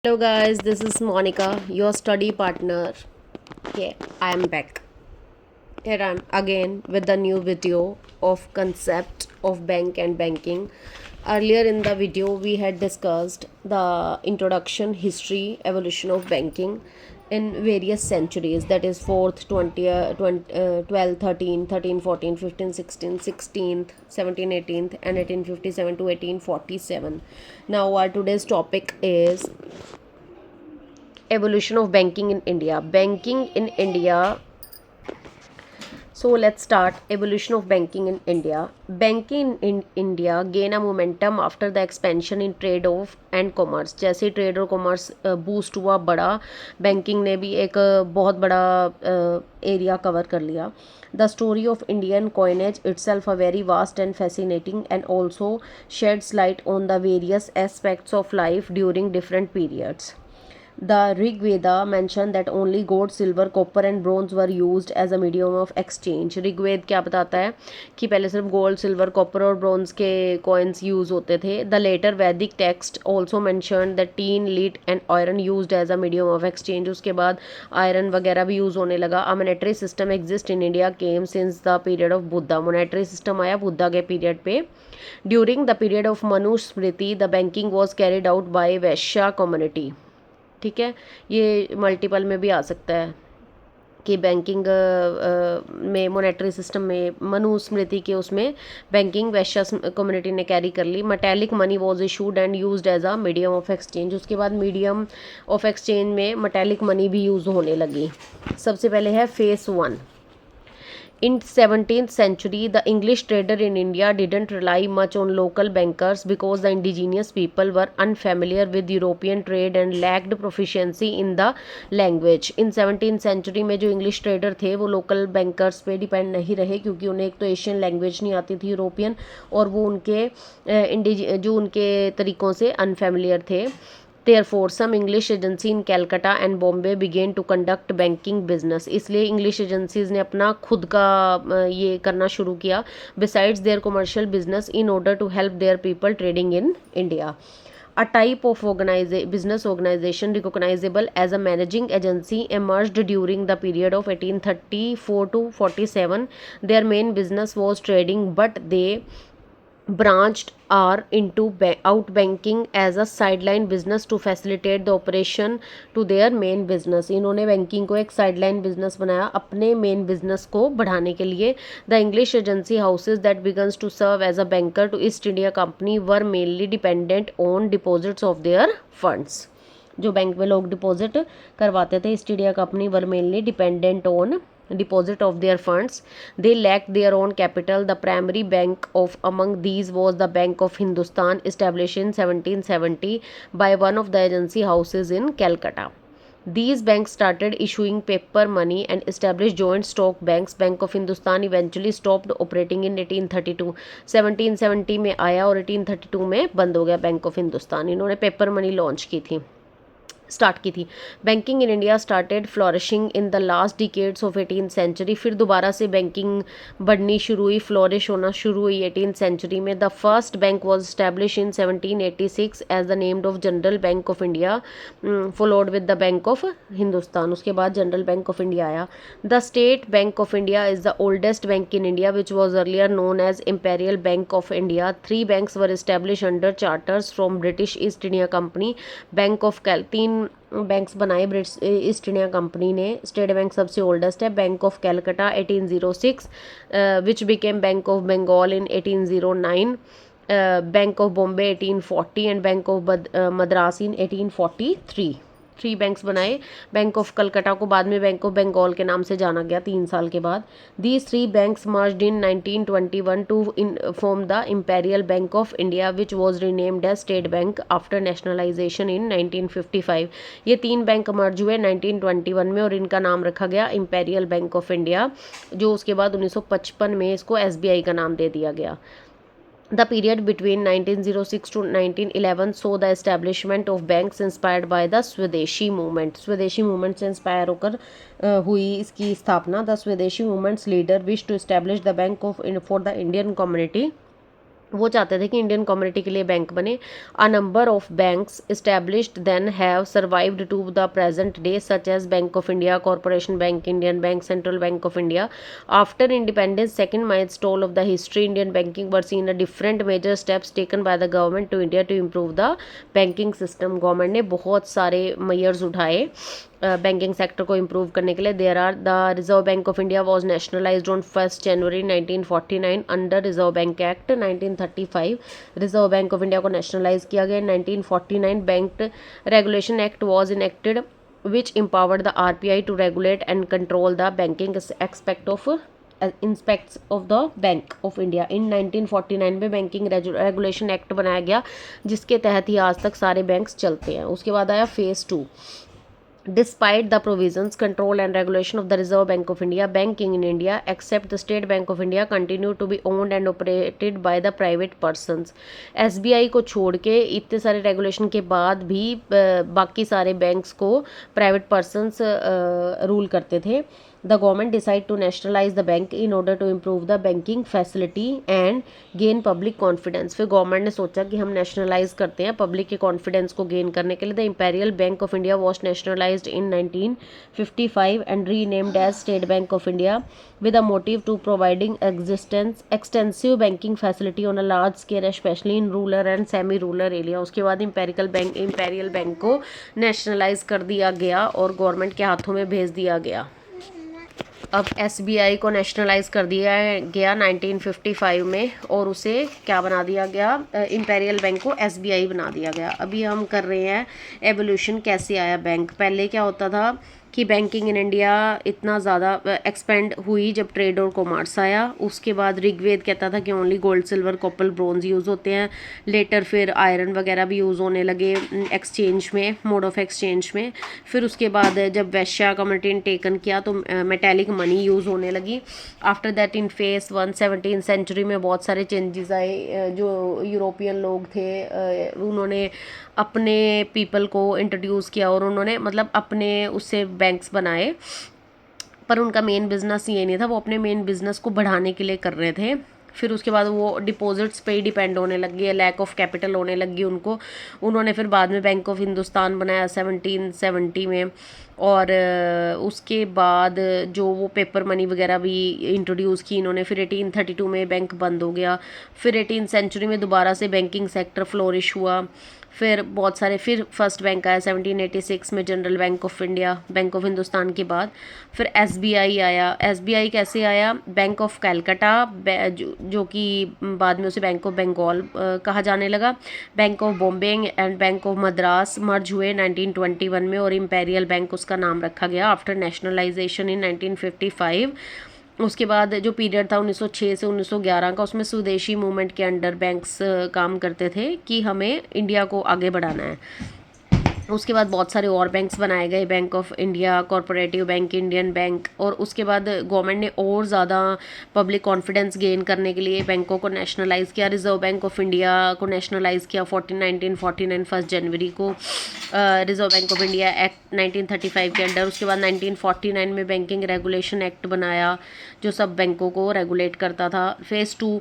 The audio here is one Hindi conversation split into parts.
Hello guys, this is Monica, your study partner. Okay, I am back. Here I am again with the new video of concept of bank and banking. Earlier in the video we had discussed the introduction, history, evolution of banking in various centuries, that is 4th, 20th, 12th, 13th, 13th, 14th, 15th, 16th, 16th, 17th, 18th and 1857 to 1847. Now our today's topic is evolution of banking in India. Banking in India. So let's start evolution of banking in India. Banking in India gain a momentum after the expansion in trade of and commerce. जैसे ट्रेड और कॉमर्स बूस्ट हुआ बड़ा, बैंकिंग ने भी एक बहुत बड़ा एरिया कवर कर लिया. The story of Indian coinage itself a very vast and fascinating and also sheds light on the various aspects of life during different periods. The Rig Veda mentioned that only gold, silver, copper and bronze were used as a medium of exchange. Rigveda क्या बताता है कि पहले सिर्फ गोल्ड, सिल्वर, कॉपर और ब्रॉन्ज के कॉइन्स यूज होते थे. The later Vedic text also mention that tin, lead and iron used as a medium of exchange. उसके बाद आयरन वगैरह भी यूज होने लगा. A monetary system exist in India came since the period of Buddha. Monetary system आया बुद्धा के पीरियड पे. During the period of Manusmriti the banking was carried out by वैश्या कम्युनिटी. ठीक है, ये मल्टीपल में भी आ सकता है कि बैंकिंग में मोनेटरी सिस्टम में मनुस्मृति के उसमें बैंकिंग वैश्य कम्युनिटी ने कैरी कर ली. Metallic money was issued and used as a medium of exchange. उसके बाद मीडियम ऑफ एक्सचेंज में मेटेलिक मनी भी यूज़ होने लगी. सबसे पहले है phase 1. In 17th century, the English trader in India didn't rely much on local bankers because the indigenous people were unfamiliar with European trade and lacked proficiency in the language. In 17th century में जो इंग्लिश ट्रेडर थे वो लोकल बैंकर्स पे डिपेंड नहीं रहे क्योंकि उन्हें एक तो एशियन लैंग्वेज नहीं आती थी यूरोपियन, और वो उनके जो उनके तरीक़ों से अनफेमिलियर थे. Therefore, some English agency in Calcutta and Bombay began to conduct banking business. इसलिए इंग्लिश एजेंसीज ने अपना खुद का ये करना शुरू किया besides their commercial business in order to help their people trading in India. A type of business organization recognizable as a managing agency emerged during the period of 1834 to 47. Their main business was trading, but they branched are into outbanking as a sideline business to facilitate the operation to their main business. इन्होंने बैंकिंग को एक साइडलाइन बिजनेस बनाया अपने मेन बिजनेस को बढ़ाने के लिए. The English agency houses that begins to serve as a banker to East India Company were mainly dependent on deposits of their funds. जो बैंक में लोग डिपॉजिट करवाते थे East India Company were mainly dependent on deposit of their funds. They lacked their own capital. The primary bank of among these was the Bank of Hindustan, established in 1770 by one of the agency houses in Calcutta. These banks started issuing paper money and established joint stock banks. Bank of Hindustan eventually stopped operating in 1832. 1770 में आया और 1832 में बंद हो गया बैंक ऑफ हिंदुस्तान. इन्होंने पेपर मनी लॉन्च की थी, स्टार्ट की थी. Banking in India started flourishing in the last decades of 18th century. फिर दोबारा से बैंकिंग बढ़नी शुरू हुई, फ्लोरिश होना शुरू हुई 18th सेंचुरी में. The first bank was establish in 1786 as the named of General Bank of India, followed with the Bank of Hindustan. उसके बाद जनरल बैंक ऑफ इंडिया आया. The State Bank of India is the oldest bank in India which was earlier known as Imperial Bank of India. 3 banks were establish under charters from British East India Company. Bank of 3 banks बनाए ब्रिटिश ईस्ट इंडिया कंपनी ने. स्टेट बैंक सबसे ओल्डेस्ट है. Bank of Calcutta 1806, which became Bank of Bengal in 1809, Bank of Bombay 1840 and Bank of Madras in 1843. 3 banks बनाए. बैंक ऑफ कलकत्ता को बाद में बैंक ऑफ बंगाल के नाम से जाना गया 3 साल के बाद. These 3 banks merged in 1921 to form the Imperial Bank of India which was renamed as State Bank after nationalisation in 1955. ये 3 बैंक मर्ज हुए 1921 में और इनका नाम रखा गया इंपेरियल बैंक ऑफ इंडिया, जो उसके बाद 1955 में इसको SBI का नाम दे दिया गया. The period between 1906 to 1911 saw the establishment of banks inspired by the Swadeshi movement. स्वदेशी मूवमेंट से इंस्पायर होकर हुई इसकी स्थापना. The Swadeshi movement's leader wished to establish the bank of for the Indian community वो चाहते थे कि इंडियन कम्युनिटी के लिए बैंक बने। A number of banks established then have survived to the present day such as Bank of India, Corporation Bank, Indian Bank, Central Bank of India. After independence second milestone of the history Indian banking were seen a different major steps taken by the government to India to improve the banking system. Government ने बहुत सारे मेजर्स उठाए बैंकिंग सेक्टर को इम्प्रूव करने के लिए। There are the Reserve Bank of India was nationalised on 1 January 1949 under Reserve Bank Act 1935। Reserve Bank of India को नेशनलाइज किया गया 1949। Bank Regulation Act was enacted which empowered the RBI to regulate and control the banking aspect of aspects of the Bank of India. In 1949 में बैंकिंग रेगुलेशन एक्ट बनाया गया जिसके तहत ही आज तक सारे बैंक्स चलते हैं। उसके बाद आया phase 2। Despite the provisions, control and regulation of the Reserve Bank of India, banking in India, except the State Bank of India, continue to be owned and operated by the private persons. SBI को छोड़ के इतने सारे रेगुलेशन के बाद भी बाकी सारे बैंक्स को प्राइवेट पर्सनस रूल करते थे। The government decided to nationalize the bank in order to improve the banking facility and gain public confidence। फिर गवर्नमेंट ने सोचा कि हम नेशनलाइज करते हैं पब्लिक के कॉन्फिडेंस को गेन करने के लिए। The Imperial Bank of India was nationalised in 1955 and renamed as State Bank of India with a motive to providing extensive banking facility on a large scale especially in rural and semi rural area। उसके बाद इम्पेरियल बैंक को नेशनलाइज कर दिया गया और गवर्नमेंट के हाथों में भेज दिया गया। अब SBI को नेशनलाइज कर दिया गया 1955 में और उसे क्या बना दिया गया, इम्पेरियल बैंक को SBI बना दिया गया। अभी हम कर रहे हैं एवोल्यूशन कैसे आया बैंक। पहले क्या होता था कि बैंकिंग इन इंडिया इतना ज़्यादा एक्सपेंड हुई जब ट्रेड और कॉमर्स आया। उसके बाद ऋग्वेद कहता था कि only gold silver copper bronze use होते हैं। लेटर फिर आयरन वगैरह भी यूज़ होने लगे एक्सचेंज में, मोड ऑफ एक्सचेंज में। फिर उसके बाद जब वैश्या कम्युनिटी ने टेकन किया तो मेटेलिक मनी यूज़ होने लगी। After that in phase 1 17th century में बहुत सारे चेंजेस आए। जो यूरोपियन लोग थे उन्होंने अपने पीपल को इंट्रोड्यूस किया और उन्होंने मतलब अपने उससे बैंक्स बनाए, पर उनका मेन बिजनेस ये नहीं था, वो अपने मेन बिजनेस को बढ़ाने के लिए कर रहे थे। फिर उसके बाद वो डिपॉजिट्स पे ही डिपेंड होने लग गए, लैक ऑफ कैपिटल होने लगी उनको। उन्होंने फिर बाद में बैंक ऑफ हिंदुस्तान बनाया 1770 में। और उसके बाद जो वो पेपर मनी वगैरह भी इंट्रोड्यूस की इन्होंने। फिर 1832 में बैंक बंद हो गया। फिर 18th सेंचुरी में दोबारा से बैंकिंग सेक्टर फ्लोरिश हुआ। फिर बहुत सारे फिर फर्स्ट बैंक आया 1786 में, general Bank of India, bank of Hindustan के बाद। फिर SBI आया। SBI कैसे आया, बैंक ऑफ कैलकाटा जो कि बाद में उसे बैंक ऑफ बंगाल कहा जाने लगा। Bank of Bombay and Bank of Madras merge हुए 1921 में और इम्पेरियल बैंक उसका नाम रखा गया आफ्टर नेशनलाइजेशन इन 1955। उसके बाद जो पीरियड था 1906 से 1911 का, उसमें स्वदेशी मूवमेंट के अंडर बैंक्स काम करते थे कि हमें इंडिया को आगे बढ़ाना है। उसके बाद बहुत सारे और बैंक्स बनाए गए, bank of India, corporative bank, Indian bank. और उसके बाद गवर्नमेंट ने और ज़्यादा पब्लिक कॉन्फिडेंस गेन करने के लिए बैंकों को नेशनलाइज़ किया। रिजर्व बैंक ऑफ इंडिया को नेशनलाइज़ किया 1949 1 जनवरी को। Reserve Bank of India act 1935 के अंडर। उसके बाद 1949 में बैंकिंग रेगुलेशन एक्ट बनाया जो सब बैंकों को रेगुलेट करता था। फेज़ 2।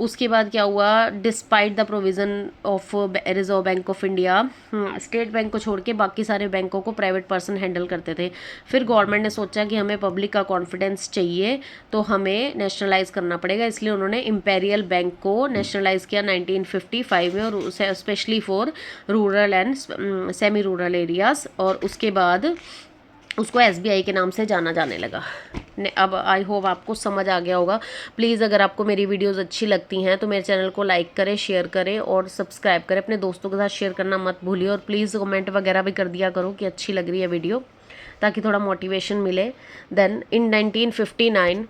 उसके बाद क्या हुआ, despite the provision of reserve Bank of India, state bank को छोड़ के बाकी सारे बैंकों को प्राइवेट पर्सन हैंडल करते थे। फिर गवर्नमेंट ने सोचा कि हमें पब्लिक का कॉन्फिडेंस चाहिए तो हमें नेशनलाइज करना पड़ेगा, इसलिए उन्होंने इम्पेरियल बैंक को नेशनलाइज किया 1955 में, और specially for rural and semi rural areas. और उसके बाद उसको SBI के नाम से जाना जाने लगा। अब आई होप आपको समझ आ गया होगा। प्लीज़ अगर आपको मेरी वीडियोस अच्छी लगती हैं तो मेरे चैनल को लाइक करें, शेयर करें और सब्सक्राइब करें। अपने दोस्तों के साथ शेयर करना मत भूलिए और प्लीज़ कमेंट वगैरह भी कर दिया करो कि अच्छी लग रही है वीडियो, ताकि थोड़ा मोटिवेशन मिले। Then in 1959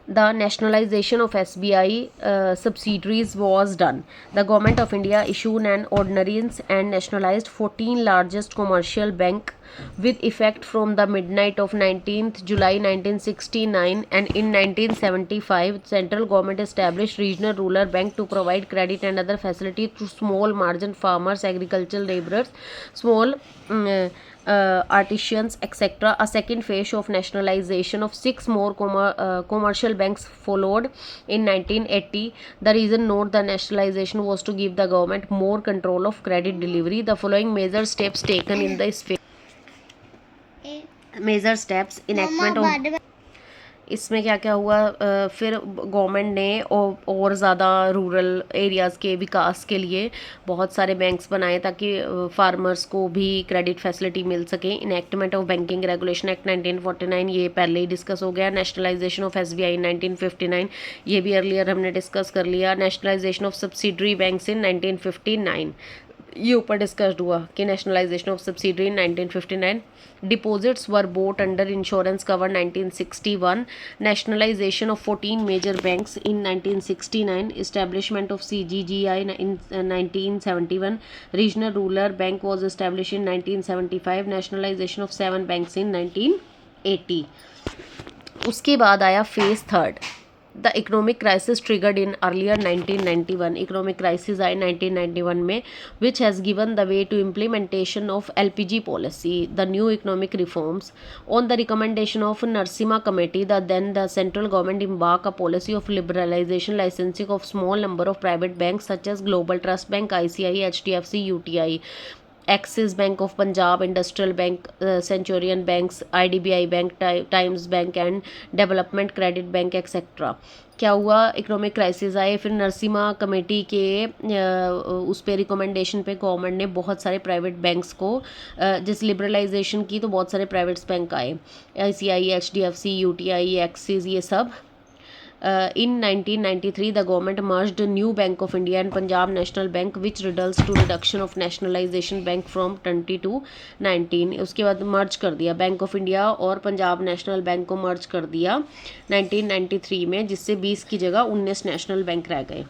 the nationalization of SBI subsidiaries was done. The government of India issued an ordinance and nationalized 14 largest commercial bank with effect from the midnight of 19th July 1969, and in 1975 central government established regional rural bank to provide credit and other facilities to small margin farmers, agricultural laborers, small artisans, etc. A second phase of nationalization of 6 more commercial banks followed in 1980. The reason note the nationalization was to give the government more control of credit delivery. The following major steps taken in this phase. Major steps enactment of इसमें क्या क्या हुआ, फिर गवर्नमेंट ने और ज़्यादा रूरल एरियाज़ के विकास के लिए बहुत सारे बैंक्स बनाए ताकि फार्मर्स को भी क्रेडिट फैसिलिटी मिल सके. Enactment of banking regulation act 1949, ये पहले ही डिस्कस हो गया. नेशनलाइजेशन ऑफ एसबीआई 1959, ये भी अर्लियर हमने डिस्कस कर लिया. Nationalisation of subsidiary banks in 1959, ये ऊपर डिस्कस्ड हुआ कि nationalisation of subsidiary in 1959. Deposits were brought under insurance cover 1961. Nationalisation of 14 major banks in 1969. Establishment of CGGI in 1971. Regional rural bank was establish in 1975. Nationalisation of 7 banks in 1980. उसके बाद आया phase third. The economic crisis triggered in earlier 1991. Economic crisis आए 1991 में, which has given the way to implementation of LPG policy. The new economic reforms on the recommendation of Narasimha committee. The central government embark a policy of liberalization licensing of small number of private banks such as Global Trust Bank, ICI, HDFC, UTI, axis bank of Punjab, industrial bank, Centurion banks, IDBI bank, times bank and development credit bank etcetera. क्या हुआ, इकोनॉमिक क्राइसिस आए, फिर नरसिम्हा कमेटी के उस पे रिकमेंडेशन पे गवर्नमेंट ने बहुत सारे प्राइवेट बैंक्स को जिस लिबरलाइजेशन की, तो बहुत सारे प्राइवेट्स बैंक आए. ICI, HDFC, UTI, एक्सिस, ये सब. In 1993, the government merged New Bank of India and Punjab National Bank, which results to reduction of nationalization bank from 20 to 19. उसके बाद मर्ज कर दिया बैंक ऑफ इंडिया और पंजाब नेशनल बैंक को मर्ज कर दिया 1993 में, जिससे 20 की जगह 19 नेशनल बैंक रह गए.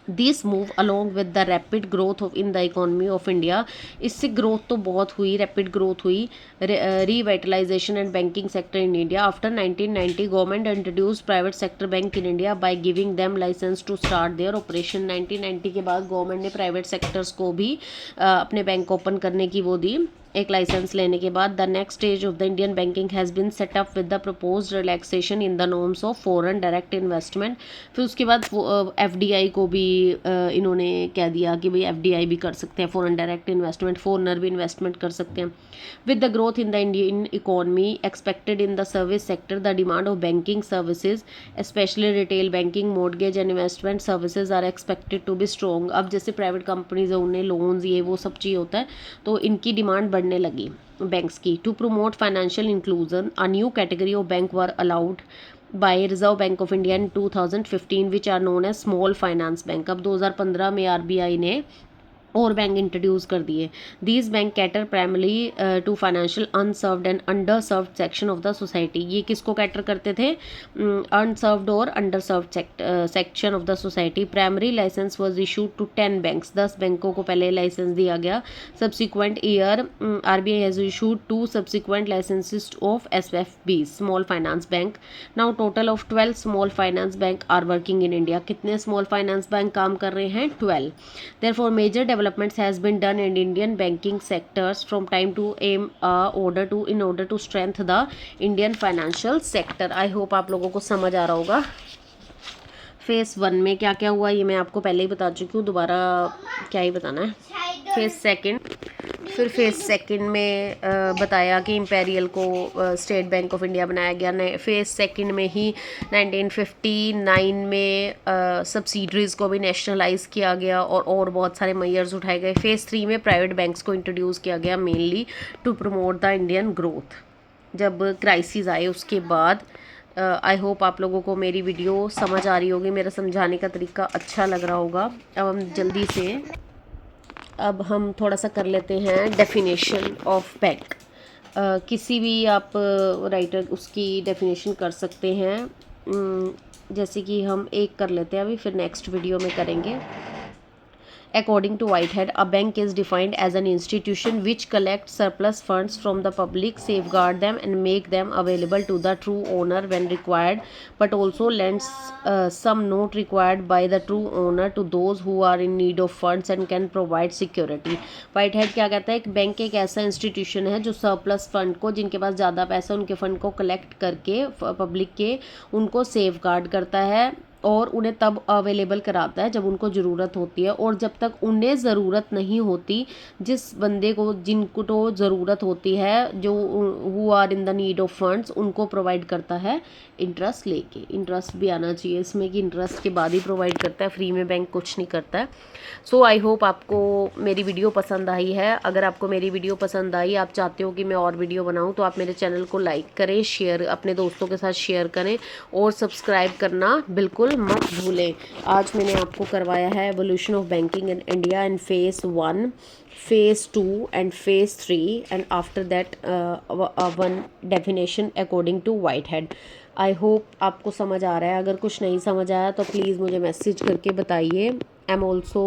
This move along with the rapid growth of in the economy of India. इससे ग्रोथ तो बहुत हुई, रैपिड ग्रोथ हुई. Revitalisation and banking sector in India. After 1990 government introduce private sector bank in India by giving them licence to start their operation. 1990 के बाद गवर्नमेंट ने प्राइवेट सेक्टर्स को भी अपने बैंक ओपन करने की वो दी, एक लाइसेंस लेने के बाद. The next stage of the Indian banking has been set up with the proposed relaxation in the norms of foreign direct investment. फिर उसके बाद FDI को भी इन्होंने कह दिया कि भाई FDI भी कर सकते हैं, फॉरेन डायरेक्ट इन्वेस्टमेंट, फॉरनर भी इन्वेस्टमेंट कर सकते हैं. With the growth in the Indian economy expected in the service sector, the demand of banking services specially retail banking, mortgage and investment services are expected to be strong. अब जैसे प्राइवेट कंपनीज है, उन्हें लोन्स ये वो सब चाहिए होता है, तो इनकी डिमांड बढ़ने लगी बैंक्स की. To promote financial inclusion, a new category of bank were allowed by Reserve Bank of India in 2015 which are known as small finance bank. अब 2015 में RBI ने और बैंक इंट्रोड्यूस कर दिए. These bank cater primarily to financial unserved and underserved section of the society. ये किसको कैटर करते थे, अनसर्व्ड और underserved section of the society. Primary licence was issued to 10 banks. 10 बैंकों को पहले लाइसेंस दिया गया. Subsequent year RBI has issued 2 subsequent licences of SFB, small finance bank. Now total of 12 small finance bank are working in India. कितने स्मॉल फाइनेंस बैंक काम कर रहे हैं, 12. Therefore major developments has been done in Indian banking sectors from time to aim in order to strengthen the Indian financial sector. I hope आप लोगों को समझ आ रहा होगा. फेज़ 1 में क्या क्या हुआ ये मैं आपको पहले ही बता चुकी हूँ, दोबारा क्या ही बताना है. फेज़ सेकंड, फिर फेज़ सेकंड में बताया कि इम्पेरियल को स्टेट बैंक ऑफ इंडिया बनाया गया. फेज़ सेकंड में ही 1959 में सब्सिडरीज़ को भी नेशनलाइज किया गया और बहुत सारे मेजर्स उठाए गए. फेज़ 3 में प्राइवेट बैंक्स को इंट्रोड्यूस किया गया mainly to promote the Indian growth. जब क्राइसिस आए उसके बाद आई होप आप लोगों को मेरी वीडियो समझ आ रही होगी, मेरा समझाने का तरीका अच्छा लग रहा होगा. अब हम थोड़ा सा कर लेते हैं डेफिनेशन ऑफ बैंक. किसी भी आप राइटर उसकी डेफिनेशन कर सकते हैं. जैसे कि हम एक कर लेते हैं अभी, फिर नेक्स्ट वीडियो में करेंगे. According to Whitehead, a bank is defined as an institution which collects surplus funds from the public, safeguard them and make them available to the true owner when required, but also lends some not required by the true owner to those who are in need of funds and can provide security. Whitehead क्या कहता है, एक बैंक एक ऐसा इंस्टीट्यूशन है जो सरप्लस फंड को, जिनके पास ज़्यादा पैसा, उनके फंड को कलेक्ट करके पब्लिक के उनको सेफ गार्ड करता है और उन्हें तब अवेलेबल कराता है जब उनको ज़रूरत होती है, और जब तक उन्हें ज़रूरत नहीं होती, जिस बंदे को, जिनको तो ज़रूरत होती है, जो who are in the need of funds, उनको प्रोवाइड करता है इंटरेस्ट लेके। इंटरेस्ट भी आना चाहिए इसमें कि इंटरेस्ट के बाद ही प्रोवाइड करता है, फ्री में बैंक कुछ नहीं करता है। सो आई होप आपको मेरी वीडियो पसंद आई है। अगर आपको मेरी वीडियो पसंद आई, आप चाहते हो कि मैं और वीडियो बनाऊँ, तो आप मेरे चैनल को लाइक करें, शेयर, अपने दोस्तों के साथ शेयर करें और सब्सक्राइब करना बिल्कुल मत भूलें। आज मैंने आपको करवाया है evolution of banking in India in phase 1, phase 2 and phase 3 and after that one definition according to Whitehead। I hope आपको समझ आ रहा है। अगर कुछ नहीं समझ आया तो प्लीज़ मुझे मैसेज करके बताइए। I am also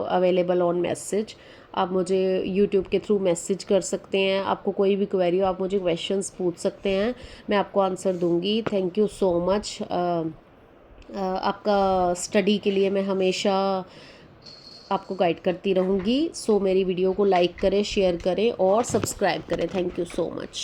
available on message. आप मुझे यूट्यूब के थ्रू मैसेज कर सकते हैं। आपको कोई भी क्वेरी हो, आप मुझे क्वेश्चंस पूछ सकते हैं, मैं आपको आंसर दूंगी। Thank you so much. आपका स्टडी के लिए मैं हमेशा आपको गाइड करती रहूँगी। सो मेरी वीडियो को लाइक करें, शेयर करें और सब्सक्राइब करें। Thank you so much.